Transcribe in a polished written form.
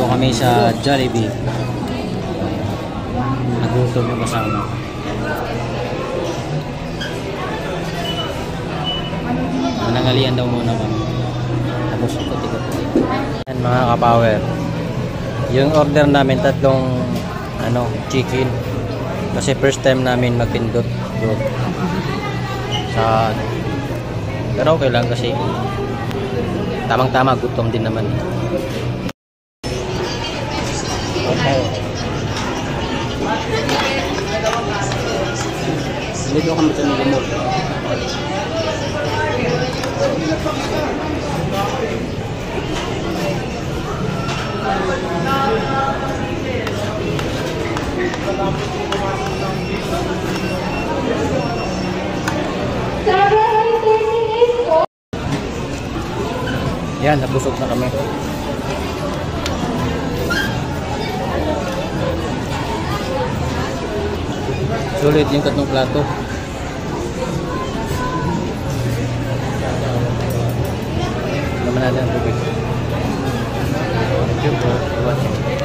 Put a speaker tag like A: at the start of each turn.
A: kami sa Jollibee. Nagutom yung kasama. Manangalian daw muna kami. Tapos ikot-ikot. Yan mga ka-power. Yung order namin tatlong chicken. Kasi first time namin magpindot doon. Pero okay lang kasi tamang-tama, gutom din naman. Okay. Dito kami sa Milimol. Yan, nabusog na kami. Sulit yung tatlong plato. Naman natin ang tubig. Thank you for watching.